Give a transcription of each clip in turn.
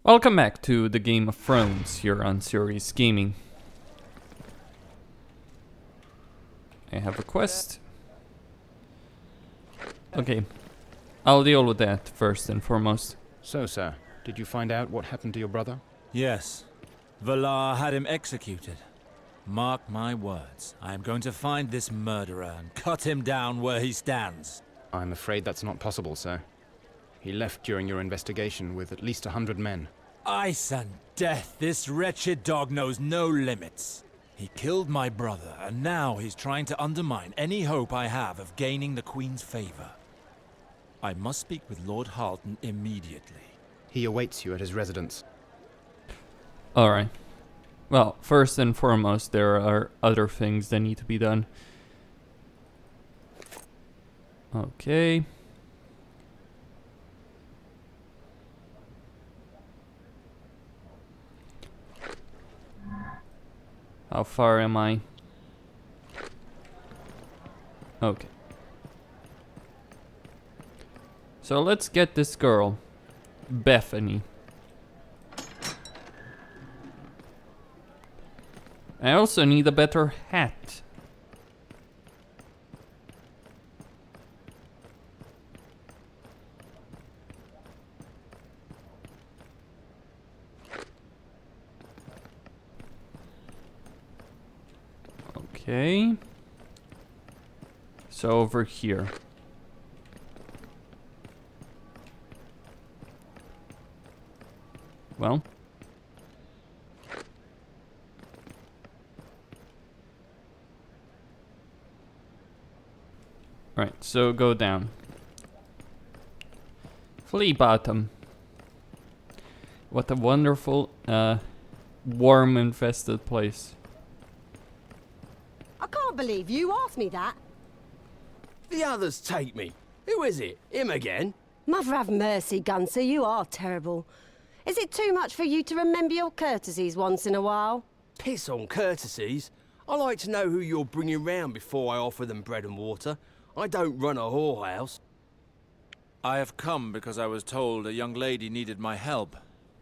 Welcome back to the Game of Thrones here on Serious Gaming. I have a quest. Okay, I'll deal with that first and foremost. So, sir, did you find out what happened to your brother? Yes. Valar had him executed. Mark my words, I am going to find this murderer and cut him down where he stands. I'm afraid that's not possible, sir. He left during your investigation with at least 100 men. Ice and death, this wretched dog knows no limits. He killed my brother, and now he's trying to undermine any hope I have of gaining the Queen's favor. I must speak with Lord Halton immediately. He awaits you at his residence. Alright. Well, first and foremost, there are other things that need to be done. Okay. How far am I? Okay. So let's get this girl, Bethany. I also need a better hat. Okay. So over here. Well. Right, so go down. Flea bottom. What a wonderful, worm infested place. I can't believe you asked me that. The others take me. Who is it? Him again? Mother have mercy, Gunser, you are terrible. Is it too much for you to remember your courtesies once in a while? Piss on courtesies. I like to know who you're bringing round before I offer them bread and water. I don't run a whorehouse. I have come because I was told a young lady needed my help.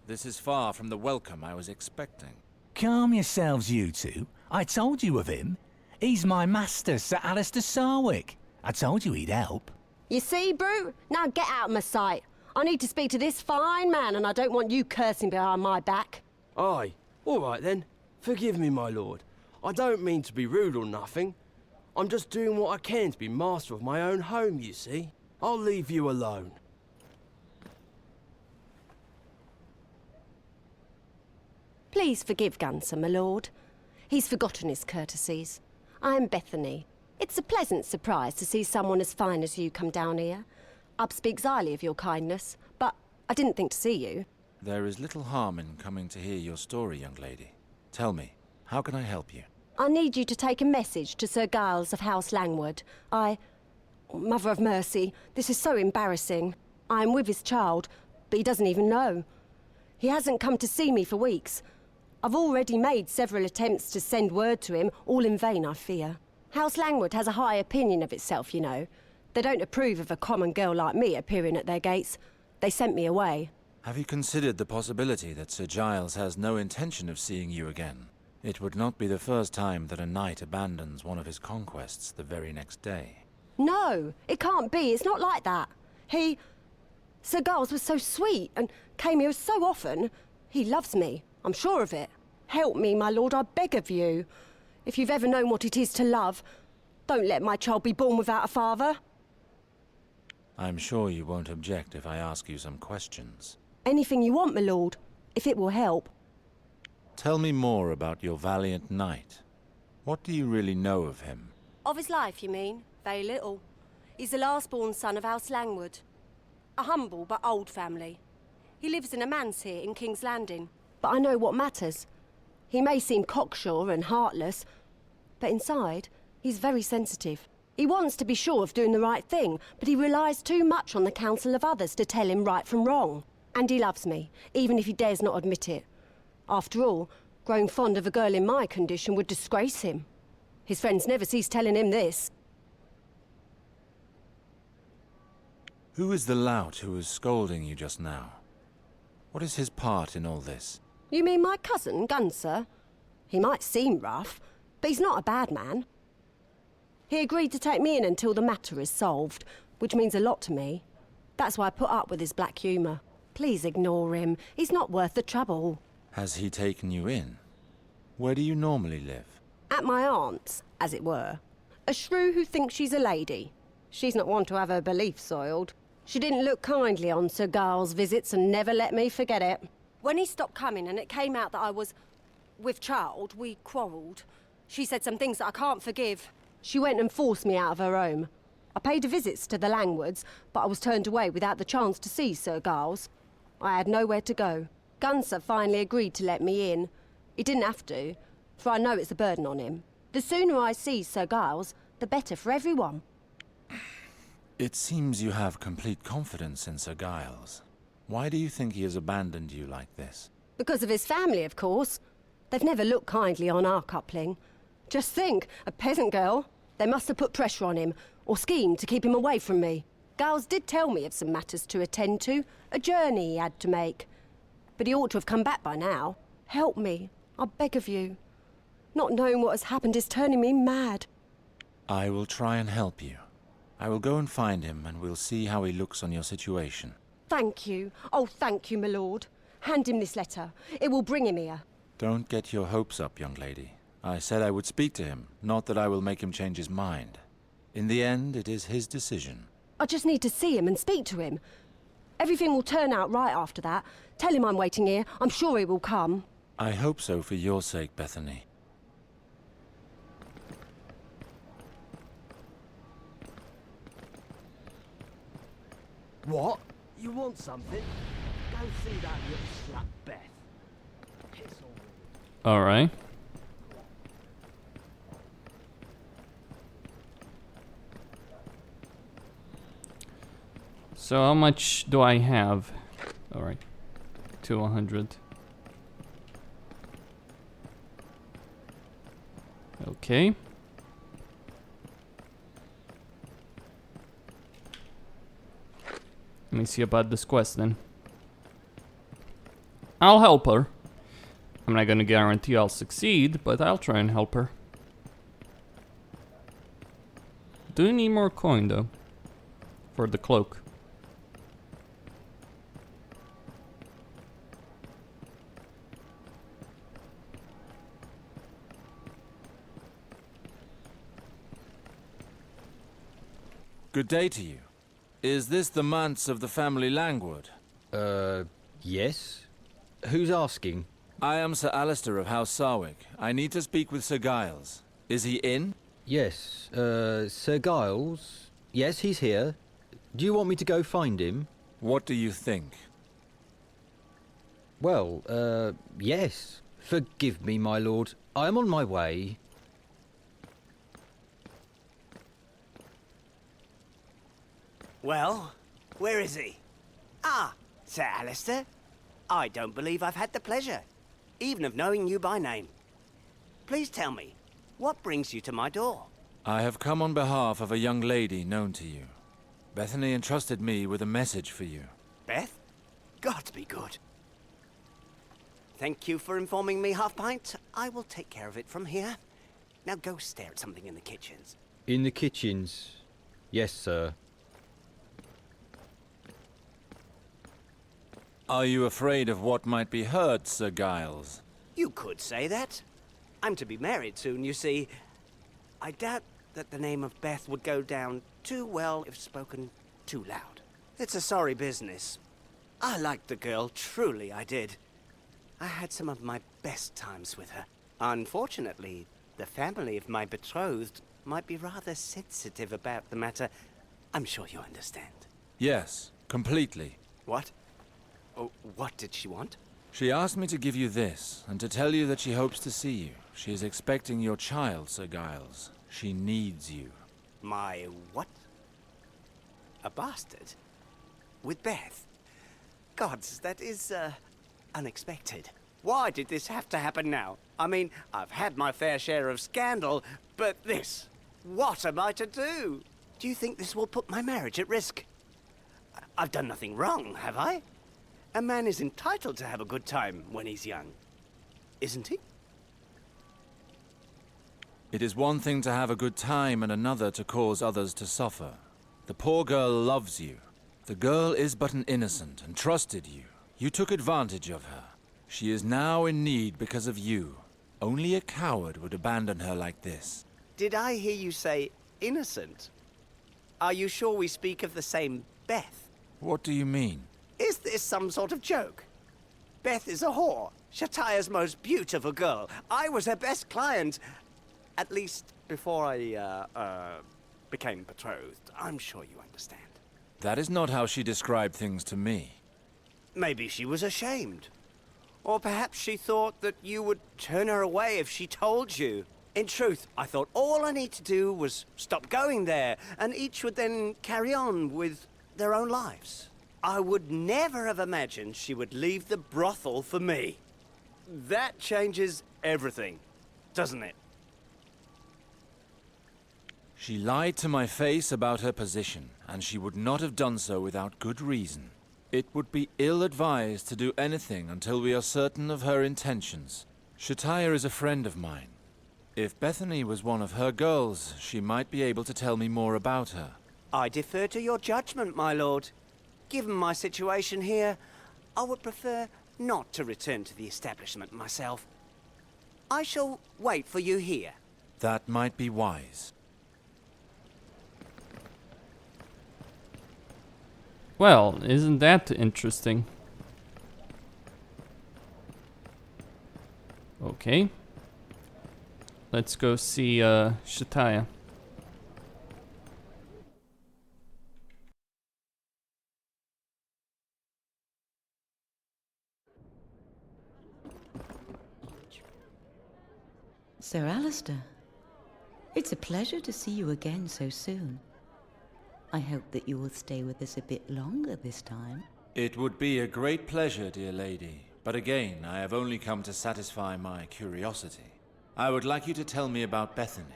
This is far from the welcome I was expecting. Calm yourselves, you two. I told you of him. He's my master, Sir Alistair Sarwick. I told you he'd help. You see, Brute? Now get out of my sight. I need to speak to this fine man, and I don't want you cursing behind my back. Aye. All right then. Forgive me, my lord. I don't mean to be rude or nothing. I'm just doing what I can to be master of my own home, you see. I'll leave you alone. Please forgive Gunser, my lord. He's forgotten his courtesies. I'm Bethany. It's a pleasant surprise to see someone as fine as you come down here. I speak highly of your kindness, but I didn't think to see you. There is little harm in coming to hear your story, young lady. Tell me, how can I help you? I need you to take a message to Sir Giles of House Langwood. Mother of mercy, this is so embarrassing. I am with his child, but he doesn't even know. He hasn't come to see me for weeks. I've already made several attempts to send word to him, all in vain, I fear. House Langwood has a high opinion of itself, you know. They don't approve of a common girl like me appearing at their gates. They sent me away. Have you considered the possibility that Sir Giles has no intention of seeing you again? It would not be the first time that a knight abandons one of his conquests the very next day. No, it can't be. It's not like that. Sir Giles was so sweet and came here so often. He loves me. I'm sure of it. Help me, my lord, I beg of you. If you've ever known what it is to love, don't let my child be born without a father. I'm sure you won't object if I ask you some questions. Anything you want, my lord, if it will help. Tell me more about your valiant knight. What do you really know of him? Of his life, you mean? Very little. He's the last-born son of House Langwood. A humble but old family. He lives in a manse here in King's Landing. But I know what matters. He may seem cocksure and heartless, but inside, he's very sensitive. He wants to be sure of doing the right thing, but he relies too much on the counsel of others to tell him right from wrong. And he loves me, even if he dares not admit it. After all, growing fond of a girl in my condition would disgrace him. His friends never cease telling him this. Who is the lout who was scolding you just now? What is his part in all this? You mean my cousin, Gunser? He might seem rough, but he's not a bad man. He agreed to take me in until the matter is solved, which means a lot to me. That's why I put up with his black humour. Please ignore him. He's not worth the trouble. Has he taken you in? Where do you normally live? At my aunt's, as it were. A shrew who thinks she's a lady. She's not one to have her beliefs soiled. She didn't look kindly on Sir Giles' visits and never let me forget it. When he stopped coming and it came out that I was with child, we quarrelled. She said some things that I can't forgive. She went and forced me out of her home. I paid visits to the Langwoods, but I was turned away without the chance to see Sir Giles. I had nowhere to go. Gunser finally agreed to let me in. He didn't have to, for I know it's a burden on him. The sooner I see Sir Giles, the better for everyone. It seems you have complete confidence in Sir Giles. Why do you think he has abandoned you like this? Because of his family, of course. They've never looked kindly on our coupling. Just think, a peasant girl. They must have put pressure on him, or schemed to keep him away from me. Giles did tell me of some matters to attend to, a journey he had to make. But he ought to have come back by now. Help me, I beg of you. Not knowing what has happened is turning me mad. I will try and help you. I will go and find him, and we'll see how he looks on your situation. Thank you. Oh, thank you, my lord. Hand him this letter. It will bring him here. Don't get your hopes up, young lady. I said I would speak to him, not that I will make him change his mind. In the end, it is his decision. I just need to see him and speak to him. Everything will turn out right after that. Tell him I'm waiting here. I'm sure he will come. I hope so for your sake, Bethany. What? You want something? Go see that little slut Beth. Piss all. Alright. So how much do I have? Alright. To 100. Okay. Let me see about this quest then. I'll help her. I'm not gonna guarantee I'll succeed, but I'll try and help her. Do you need more coin though? For the cloak. Good day to you. Is this the manse of the family Langwood? Yes? Who's asking? I am Sir Alistair of House Sarwick. I need to speak with Sir Giles. Is he in? Yes, Sir Giles? Yes, he's here. Do you want me to go find him? What do you think? Well, yes. Forgive me, my lord. I am on my way. Well, where is he? Ah, Sir Alistair. I don't believe I've had the pleasure, even of knowing you by name. Please tell me, what brings you to my door? I have come on behalf of a young lady known to you. Bethany entrusted me with a message for you. Beth? God be good. Thank you for informing me, Half-Pint. I will take care of it from here. Now go stare at something in the kitchens. In the kitchens? Yes, sir. Are you afraid of what might be heard, Sir Giles? You could say that. I'm to be married soon, you see. I doubt that the name of Beth would go down too well if spoken too loud. It's a sorry business. I liked the girl, truly I did. I had some of my best times with her. Unfortunately, the family of my betrothed might be rather sensitive about the matter. I'm sure you understand. Yes, completely. What? Oh, what did she want? She asked me to give you this, and to tell you that she hopes to see you. She is expecting your child, Sir Giles. She needs you. My what? A bastard? With Beth? Gods, that is, unexpected. Why did this have to happen now? I mean, I've had my fair share of scandal, but this... What am I to do? Do you think this will put my marriage at risk? I've done nothing wrong, have I? A man is entitled to have a good time when he's young, isn't he? It is one thing to have a good time and another to cause others to suffer. The poor girl loves you. The girl is but an innocent and trusted you. You took advantage of her. She is now in need because of you. Only a coward would abandon her like this. Did I hear you say innocent? Are you sure we speak of the same Beth? What do you mean? Is this some sort of joke? Beth is a whore. Shataya's most beautiful girl. I was her best client. At least before I, became betrothed. I'm sure you understand. That is not how she described things to me. Maybe she was ashamed. Or perhaps she thought that you would turn her away if she told you. In truth, I thought all I need to do was stop going there, and each would then carry on with their own lives. I would never have imagined she would leave the brothel for me. That changes everything, doesn't it? She lied to my face about her position, and she would not have done so without good reason. It would be ill-advised to do anything until we are certain of her intentions. Shataya is a friend of mine. If Bethany was one of her girls, she might be able to tell me more about her. I defer to your judgment, my lord. Given my situation here, I would prefer not to return to the establishment myself. I shall wait for you here. That might be wise. Well, isn't that interesting? Okay. Let's go see Shataya. Sir Alistair, it's a pleasure to see you again so soon. I hope that you will stay with us a bit longer this time. It would be a great pleasure, dear lady. But again, I have only come to satisfy my curiosity. I would like you to tell me about Bethany.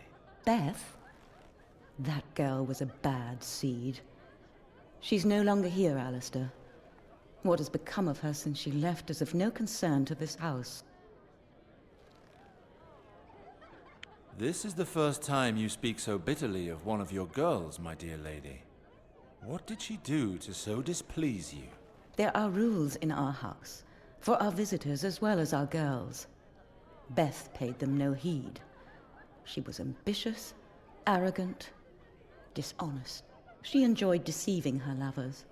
Beth? That girl was a bad seed. She's no longer here, Alistair. What has become of her since she left is of no concern to this house. This is the first time you speak so bitterly of one of your girls, my dear lady. What did she do to so displease you? There are rules in our house, for our visitors as well as our girls. Beth paid them no heed. She was ambitious, arrogant, dishonest. She enjoyed deceiving her lovers,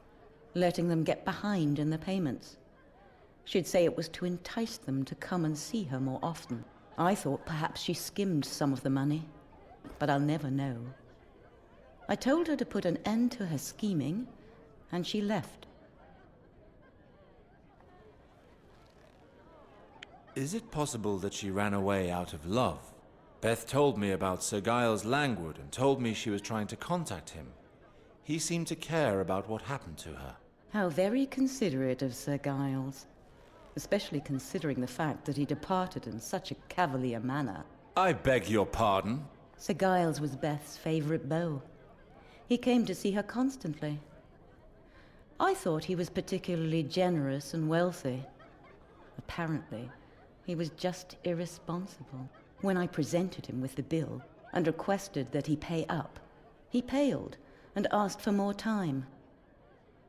letting them get behind in the payments. She'd say it was to entice them to come and see her more often. I thought perhaps she skimmed some of the money, but I'll never know. I told her to put an end to her scheming, and she left. Is it possible that she ran away out of love? Beth told me about Sir Giles Langwood and told me she was trying to contact him. He seemed to care about what happened to her. How very considerate of Sir Giles, especially considering the fact that he departed in such a cavalier manner. I beg your pardon? Sir Giles was Beth's favorite beau. He came to see her constantly. I thought he was particularly generous and wealthy. Apparently, he was just irresponsible. When I presented him with the bill and requested that he pay up, he paled and asked for more time.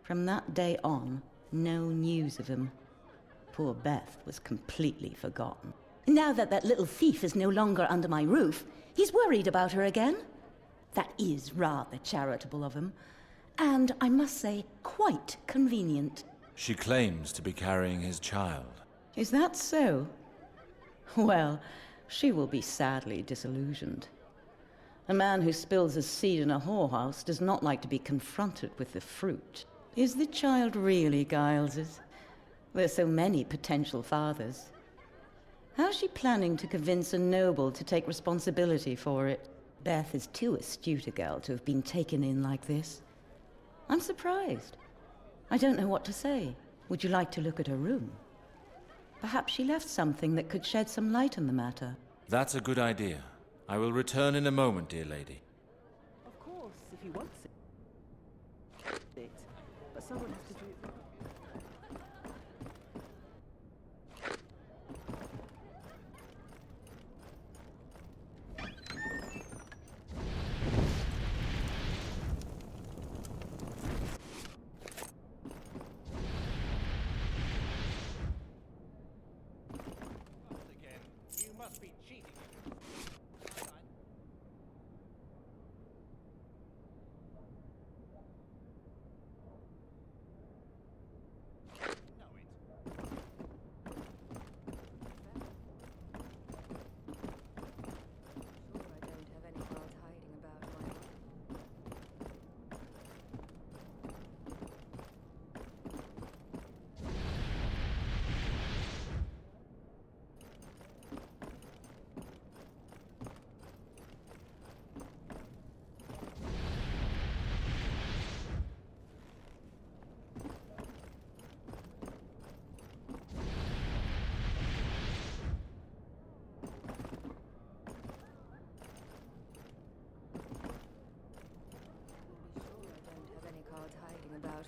From that day on, no news of him. Poor Beth was completely forgotten. Now that that little thief is no longer under my roof, he's worried about her again. That is rather charitable of him, and I must say, quite convenient. She claims to be carrying his child. Is that so? Well, she will be sadly disillusioned. A man who spills his seed in a whorehouse does not like to be confronted with the fruit. Is the child really Giles's? There's so many potential fathers. How's she planning to convince a noble to take responsibility for it? Beth is too astute a girl to have been taken in like this. I'm surprised. I don't know what to say. Would you like to look at her room? Perhaps she left something that could shed some light on the matter. That's a good idea. I will return in a moment, dear lady. Of course, if he wants it. But someone has to do...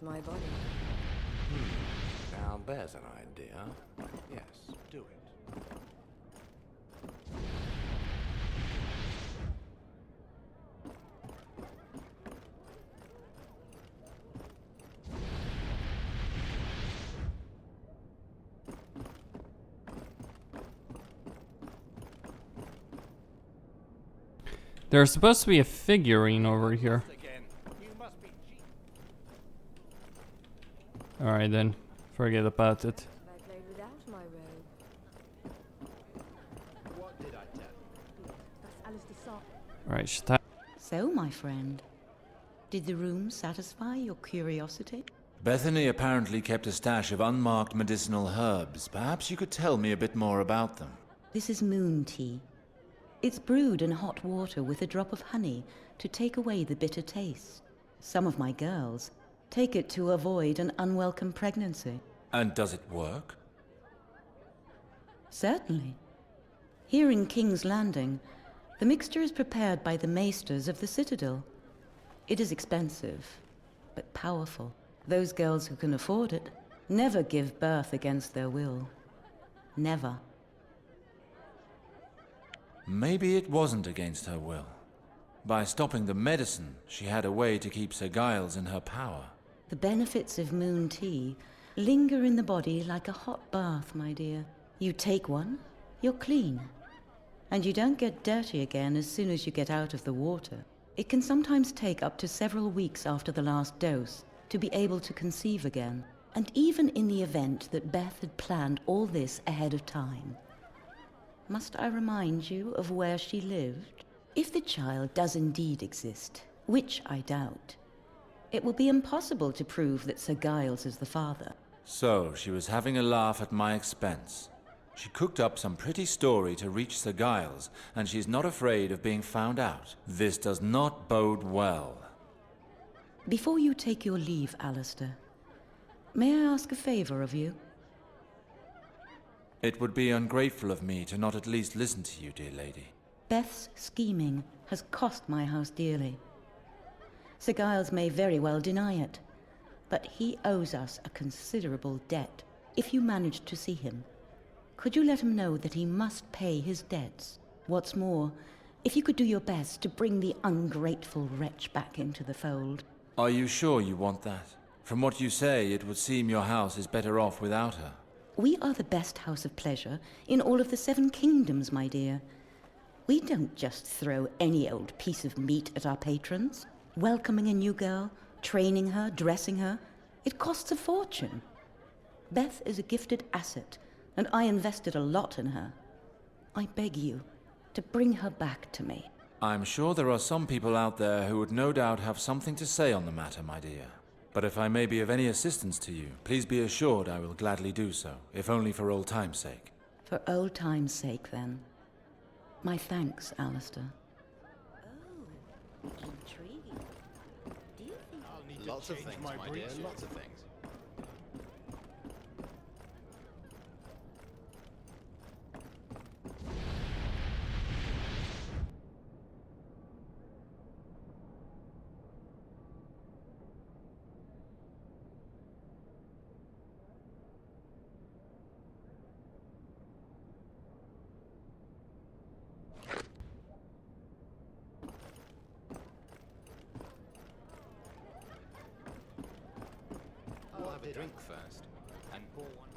my body. Now there's an idea. Yes, do it. There's supposed to be a figurine over here. Alright then, forget about it. I played without my robe. What did I tell you? That's Alistair Sark. Alright, should I? So, my friend, did the room satisfy your curiosity? Bethany apparently kept a stash of unmarked medicinal herbs. Perhaps you could tell me a bit more about them. This is moon tea. It's brewed in hot water with a drop of honey to take away the bitter taste. Some of my girls take it to avoid an unwelcome pregnancy. And does it work? Certainly. Here in King's Landing, the mixture is prepared by the maesters of the Citadel. It is expensive, but powerful. Those girls who can afford it never give birth against their will. Never. Maybe it wasn't against her will. By stopping the medicine, she had a way to keep Sir Giles in her power. The benefits of moon tea linger in the body like a hot bath, my dear. You take one, you're clean. And you don't get dirty again as soon as you get out of the water. It can sometimes take up to several weeks after the last dose to be able to conceive again. And even in the event that Beth had planned all this ahead of time. Must I remind you of where she lived? If the child does indeed exist, which I doubt, it will be impossible to prove that Sir Giles is the father. So, she was having a laugh at my expense. She cooked up some pretty story to reach Sir Giles, and she's not afraid of being found out. This does not bode well. Before you take your leave, Alistair, may I ask a favor of you? It would be ungrateful of me to not at least listen to you, dear lady. Beth's scheming has cost my house dearly. Sir Giles may very well deny it, but he owes us a considerable debt. If you manage to see him, could you let him know that he must pay his debts? What's more, if you could do your best to bring the ungrateful wretch back into the fold. Are you sure you want that? From what you say, it would seem your house is better off without her. We are the best house of pleasure in all of the 7 kingdoms, my dear. We don't just throw any old piece of meat at our patrons. Welcoming a new girl, training her, dressing her, it costs a fortune. Beth is a gifted asset, and I invested a lot in her. I beg you to bring her back to me. I'm sure there are some people out there who would no doubt have something to say on the matter, my dear. But if I may be of any assistance to you, please be assured I will gladly do so, if only for old time's sake. For old time's sake, then. My thanks, Alistair. Oh, intriguing. Do you think I'll need lots of things, my dear, lots of things. I'll have a drink first, and pour one.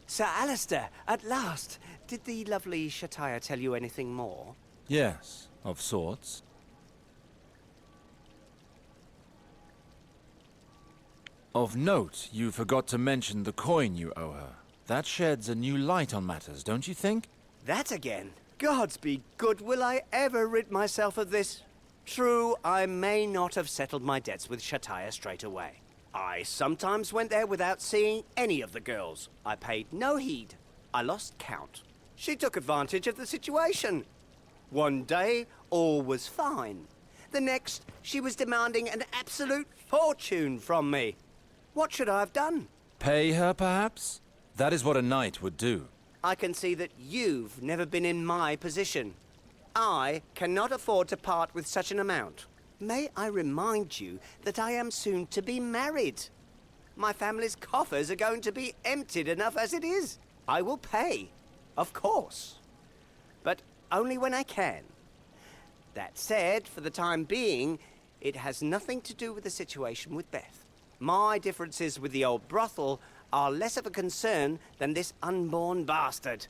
Sir Alistair, at last! Did the lovely Shataya tell you anything more? Yes, of sorts. Of note, you forgot to mention the coin you owe her. That sheds a new light on matters, don't you think? That again? Gods be good, will I ever rid myself of this? True, I may not have settled my debts with Shataya straight away. I sometimes went there without seeing any of the girls. I paid no heed. I lost count. She took advantage of the situation. One day, all was fine. The next, she was demanding an absolute fortune from me. What should I have done? Pay her, perhaps? That is what a knight would do. I can see that you've never been in my position. I cannot afford to part with such an amount. May I remind you that I am soon to be married. My family's coffers are going to be emptied enough as it is. I will pay, of course, but only when I can. That said, for the time being, it has nothing to do with the situation with Beth. My differences with the old brothel are less of a concern than this unborn bastard.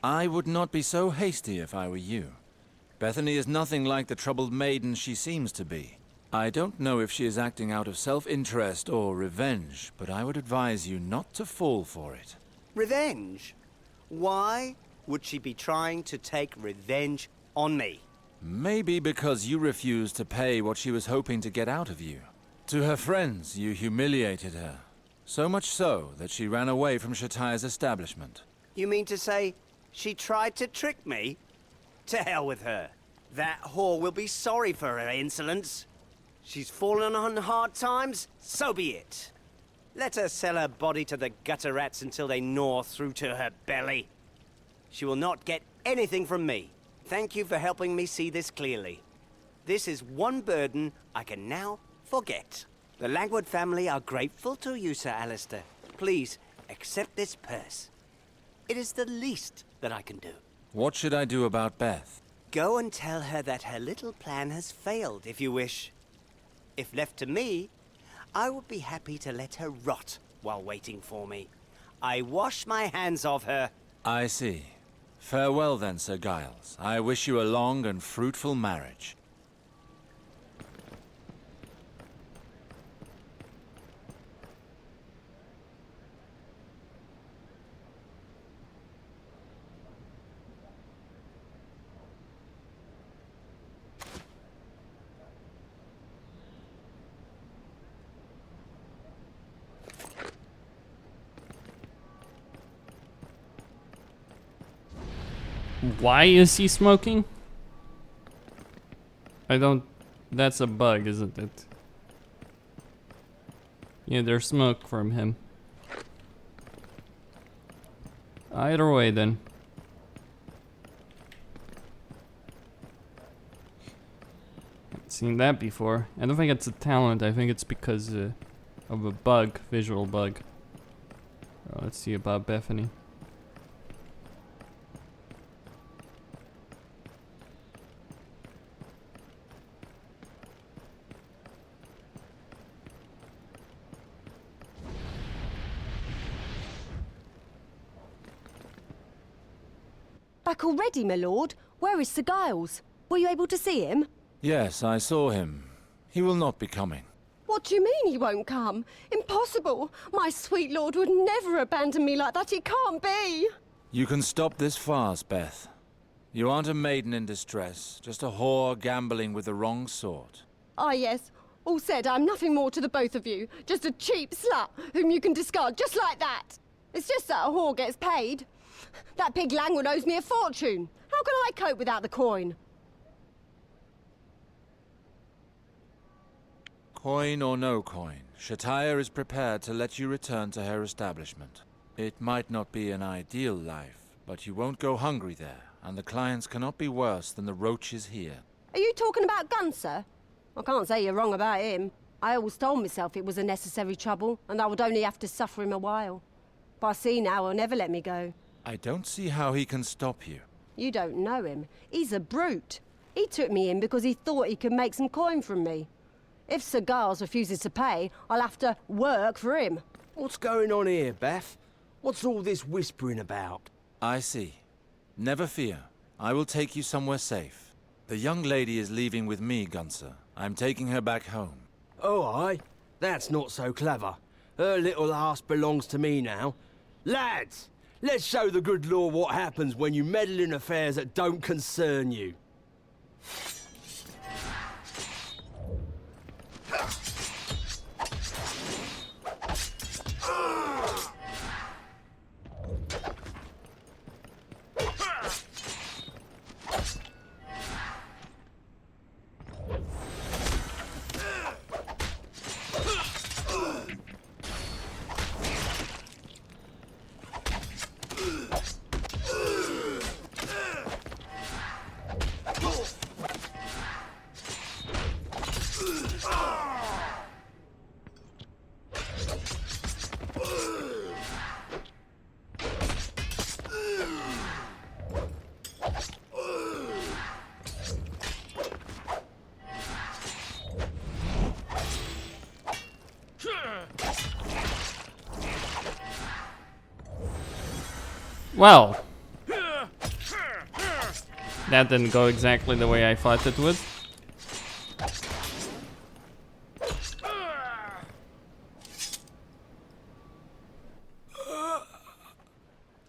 I would not be so hasty if I were you. Bethany is nothing like the troubled maiden she seems to be. I don't know if she is acting out of self-interest or revenge, but I would advise you not to fall for it. Revenge? Why would she be trying to take revenge on me? Maybe because you refused to pay what she was hoping to get out of you. To her friends, you humiliated her. So much so that she ran away from Shatire's establishment. You mean to say she tried to trick me? To hell with her. That whore will be sorry for her insolence. She's fallen on hard times, so be it. Let her sell her body to the gutter rats until they gnaw through to her belly. She will not get anything from me. Thank you for helping me see this clearly. This is one burden I can now forget. The Langwood family are grateful to you, Sir Alistair. Please, accept this purse. It is the least that I can do. What should I do about Beth? Go and tell her that her little plan has failed, if you wish. If left to me, I would be happy to let her rot while waiting for me. I wash my hands of her. I see. Farewell then, Sir Giles. I wish you a long and fruitful marriage. Why is he smoking? I don't... That's a bug, isn't it? Yeah, there's smoke from him. Either way, then. Haven't seen that before. I don't think it's a talent. I think it's because of a bug, visual bug. Oh, let's see about Bethany. Back already, my lord? Where is Sir Giles? Were you able to see him? Yes, I saw him. He will not be coming. What do you mean he won't come? Impossible! My sweet lord would never abandon me like that. It can't be! You can stop this farce, Beth. You aren't a maiden in distress, just a whore gambling with the wrong sort. Ah, yes. All said, I'm nothing more to the both of you. Just a cheap slut whom you can discard just like that. It's just that a whore gets paid. That pig Langwood owes me a fortune. How can I cope without the coin? Coin or no coin, Shatire is prepared to let you return to her establishment. It might not be an ideal life, but you won't go hungry there, and the clients cannot be worse than the roaches here. Are you talking about Gunn, sir? I can't say you're wrong about him. I always told myself it was a necessary trouble, and I would only have to suffer him a while. But I see now he'll never let me go. I don't see how he can stop you. You don't know him. He's a brute. He took me in because he thought he could make some coin from me. If Sir Giles refuses to pay, I'll have to work for him. What's going on here, Beth? What's all this whispering about? I see. Never fear. I will take you somewhere safe. The young lady is leaving with me, Gunther. I'm taking her back home. Oh, aye? That's not so clever. Her little ass belongs to me now. Lads, let's show the good Lord what happens when you meddle in affairs that don't concern you. Well, that didn't go exactly the way I thought it would.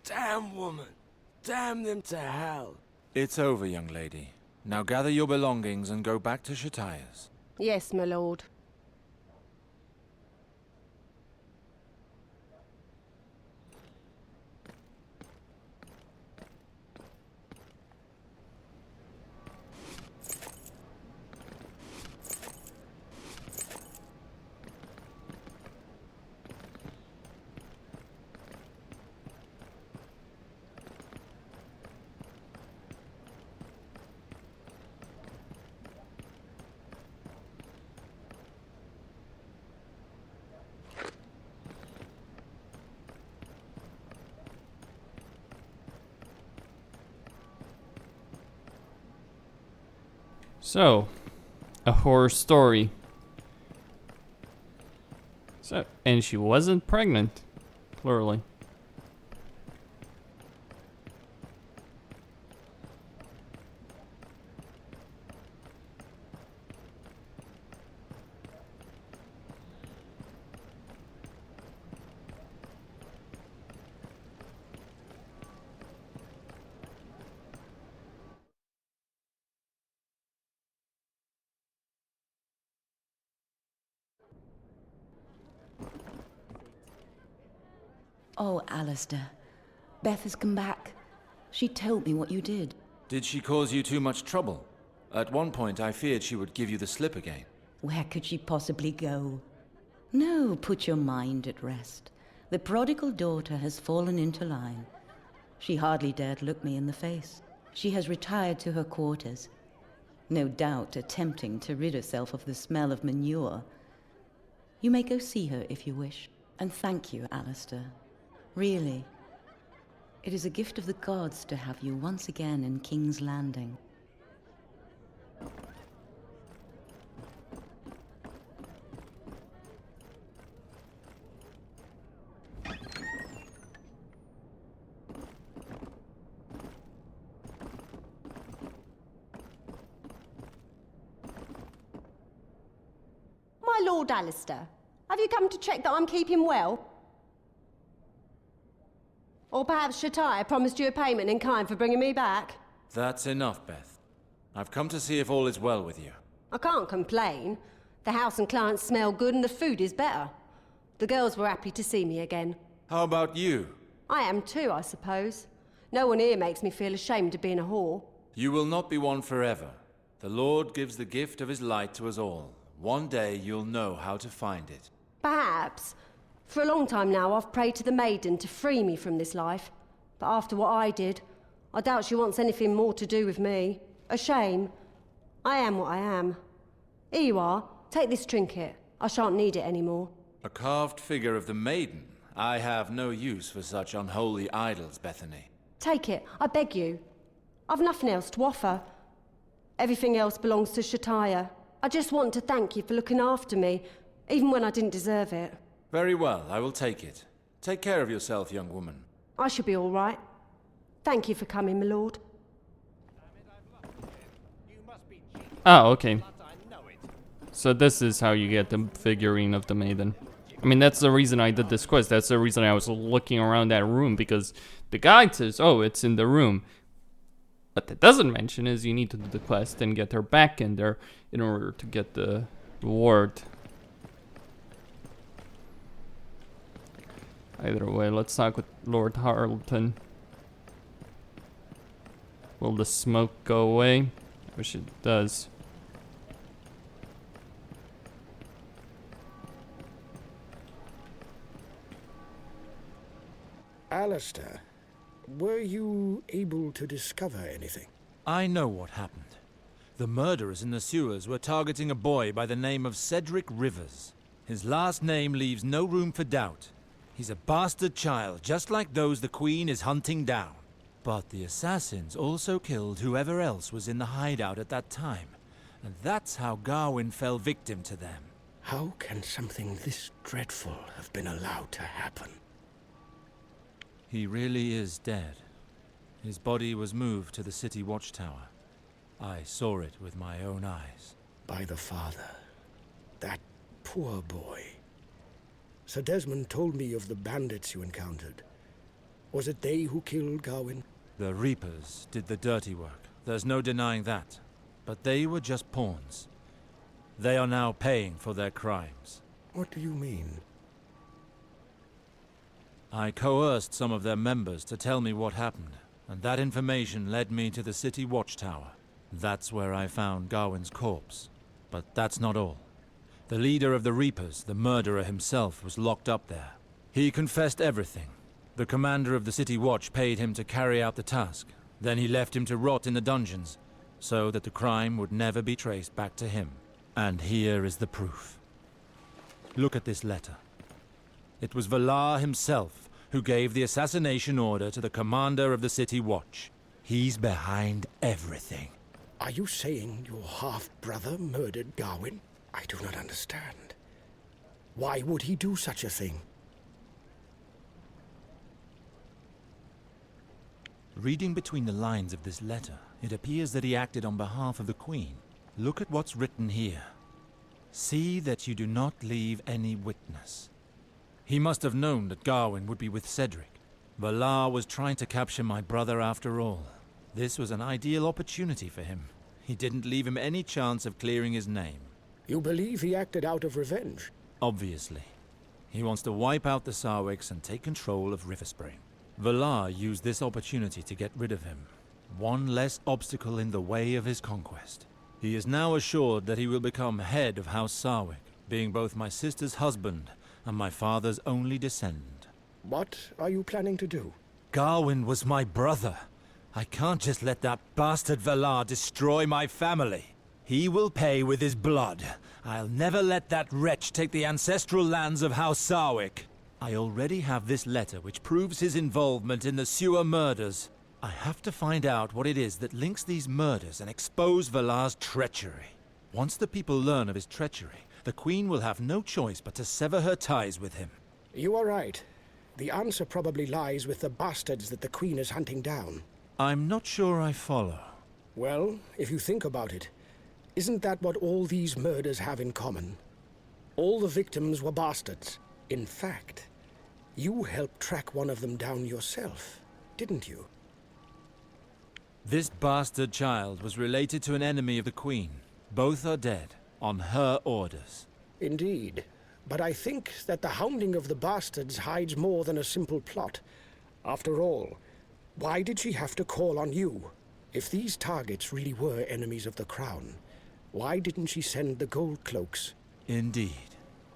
Damn woman. Damn them to hell. It's over, young lady. Now gather your belongings and go back to Shatire's. Yes, my lord. So, a horror story. So, and she wasn't pregnant, clearly. Oh, Alistair. Beth has come back. She told me what you did. Did she cause you too much trouble? At one point, I feared she would give you the slip again. Where could she possibly go? No, put your mind at rest. The prodigal daughter has fallen into line. She hardly dared look me in the face. She has retired to her quarters, no doubt attempting to rid herself of the smell of manure. You may go see her if you wish. And thank you, Alistair. Really. It is a gift of the gods to have you once again in King's Landing. My Lord Alistair, have you come to check that I'm keeping well? Or perhaps Shatire promised you a payment in kind for bringing me back? That's enough, Beth. I've come to see if all is well with you. I can't complain. The house and clients smell good and the food is better. The girls were happy to see me again. How about you? I am too, I suppose. No one here makes me feel ashamed of being a whore. You will not be one forever. The Lord gives the gift of his light to us all. One day you'll know how to find it. Perhaps. For a long time now, I've prayed to the maiden to free me from this life. But after what I did, I doubt she wants anything more to do with me. A shame. I am what I am. Here you are. Take this trinket. I shan't need it anymore. A carved figure of the maiden? I have no use for such unholy idols, Bethany. Take it, I beg you. I've nothing else to offer. Everything else belongs to Shatire. I just want to thank you for looking after me, even when I didn't deserve it. Very well, I will take it. Take care of yourself, young woman. I shall be all right. Thank you for coming, my lord. Oh, okay. So this is how you get the figurine of the maiden. I mean, that's the reason I did this quest. That's the reason I was looking around that room, because the guide says, oh, it's in the room. What that doesn't mention is you need to do the quest and get her back in there in order to get the reward. Either way, let's talk with Lord Harleton. Will the smoke go away? I wish it does. Alistair, were you able to discover anything? I know what happened. The murderers in the sewers were targeting a boy by the name of Cedric Rivers. His last name leaves no room for doubt. He's a bastard child, just like those the Queen is hunting down. But the assassins also killed whoever else was in the hideout at that time, and that's how Gawain fell victim to them. How can something this dreadful have been allowed to happen? He really is dead. His body was moved to the city watchtower. I saw it with my own eyes. By the father. That poor boy. Sir Desmond told me of the bandits you encountered. Was it they who killed Gawain? The Reapers did the dirty work. There's no denying that. But they were just pawns. They are now paying for their crimes. What do you mean? I coerced some of their members to tell me what happened, and that information led me to the city watchtower. That's where I found Gawain's corpse. But that's not all. The leader of the Reapers, the murderer himself, was locked up there. He confessed everything. The commander of the city watch paid him to carry out the task. Then he left him to rot in the dungeons, so that the crime would never be traced back to him. And here is the proof. Look at this letter. It was Valar himself who gave the assassination order to the commander of the city watch. He's behind everything. Are you saying your half-brother murdered Gawain? I do not understand. Why would he do such a thing? Reading between the lines of this letter, it appears that he acted on behalf of the Queen. Look at what's written here. See that you do not leave any witness. He must have known that Gawain would be with Cedric. Valar was trying to capture my brother after all. This was an ideal opportunity for him. He didn't leave him any chance of clearing his name. You believe he acted out of revenge? Obviously. He wants to wipe out the Sarwicks and take control of Riverspring. Valar used this opportunity to get rid of him. One less obstacle in the way of his conquest. He is now assured that he will become head of House Sarwick, being both my sister's husband and my father's only descendant. What are you planning to do? Gawain was my brother. I can't just let that bastard Valar destroy my family. He will pay with his blood. I'll never let that wretch take the ancestral lands of House Sarwick. I already have this letter which proves his involvement in the sewer murders. I have to find out what it is that links these murders and expose Valar's treachery. Once the people learn of his treachery, the Queen will have no choice but to sever her ties with him. You are right. The answer probably lies with the bastards that the Queen is hunting down. I'm not sure I follow. Well, if you think about it, isn't that what all these murders have in common? All the victims were bastards. In fact, you helped track one of them down yourself, didn't you? This bastard child was related to an enemy of the Queen. Both are dead, on her orders. Indeed. But I think that the hounding of the bastards hides more than a simple plot. After all, why did she have to call on you? If these targets really were enemies of the Crown, why didn't she send the gold cloaks? Indeed.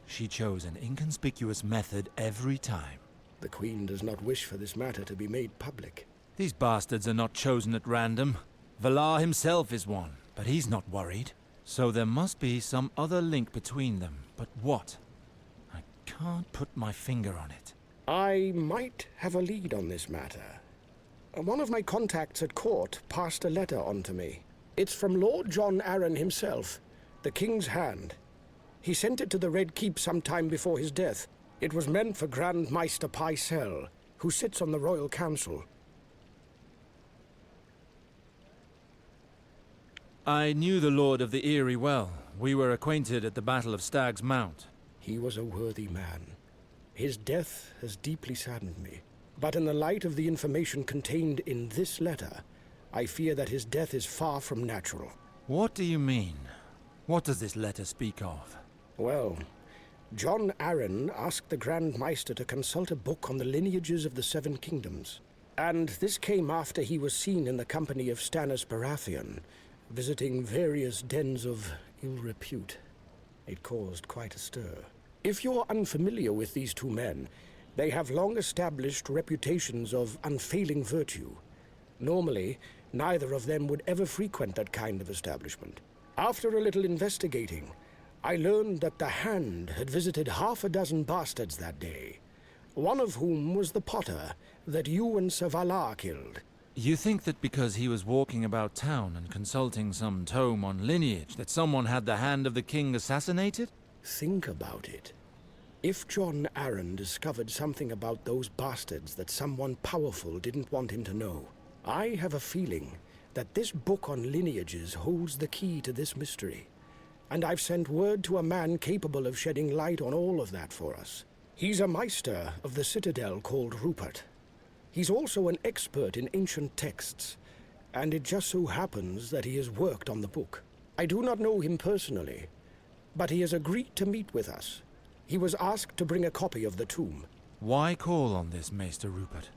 She chose an inconspicuous method every time. The Queen does not wish for this matter to be made public. These bastards are not chosen at random. Valar himself is one, but he's not worried. So there must be some other link between them. But what? I can't put my finger on it. I might have a lead on this matter. One of my contacts at court passed a letter on to me. It's from Lord John Arryn himself, the King's Hand. He sent it to the Red Keep some time before his death. It was meant for Grand Maester Pycelle, who sits on the Royal Council. I knew the Lord of the Eyrie well. We were acquainted at the Battle of Stag's Mount. He was a worthy man. His death has deeply saddened me. But in the light of the information contained in this letter, I fear that his death is far from natural. What do you mean? What does this letter speak of? Well, John Arryn asked the Grand Maester to consult a book on the lineages of the Seven Kingdoms. And this came after he was seen in the company of Stannis Baratheon, visiting various dens of ill repute. It caused quite a stir. If you're unfamiliar with these two men, they have long established reputations of unfailing virtue. Normally, neither of them would ever frequent that kind of establishment. After a little investigating, I learned that the Hand had visited half a dozen bastards that day, one of whom was the potter that you and Sir Valar killed. You think that because he was walking about town and consulting some tome on lineage, that someone had the Hand of the king assassinated? Think about it. If John Arryn discovered something about those bastards that someone powerful didn't want him to know, I have a feeling that this book on lineages holds the key to this mystery. And I've sent word to a man capable of shedding light on all of that for us. He's a Maester of the Citadel called Rupert. He's also an expert in ancient texts, and it just so happens that he has worked on the book. I do not know him personally, but he has agreed to meet with us. He was asked to bring a copy of the tomb. Why call on this Maester Rupert?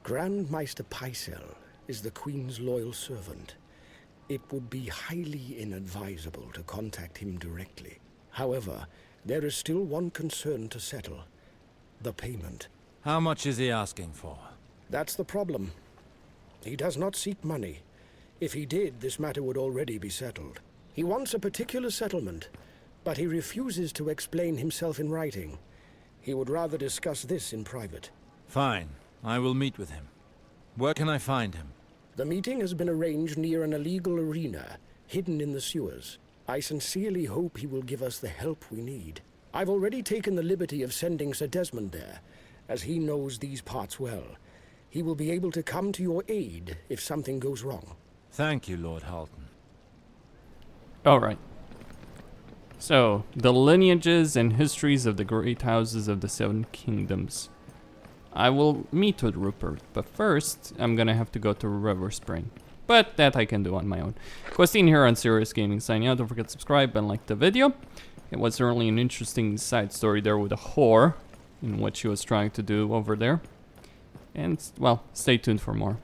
Grand Maester Pycelle is the Queen's loyal servant. It would be highly inadvisable to contact him directly. However, there is still one concern to settle: the payment. How much is he asking for? That's the problem. He does not seek money. If he did, this matter would already be settled. He wants a particular settlement, but he refuses to explain himself in writing. He would rather discuss this in private. Fine. I will meet with him. Where can I find him? The meeting has been arranged near an illegal arena, hidden in the sewers. I sincerely hope he will give us the help we need. I've already taken the liberty of sending Sir Desmond there, as he knows these parts well. He will be able to come to your aid if something goes wrong. Thank you, Lord Halton. Alright. So, the lineages and histories of the great houses of the Seven Kingdoms. I will meet with Rupert, but first, I'm gonna have to go to River Spring. But that I can do on my own. Questine here on Serious Gaming signing out. Don't forget to subscribe and like the video. It was certainly an interesting side story there with a whore, in what she was trying to do over there. And, well, stay tuned for more.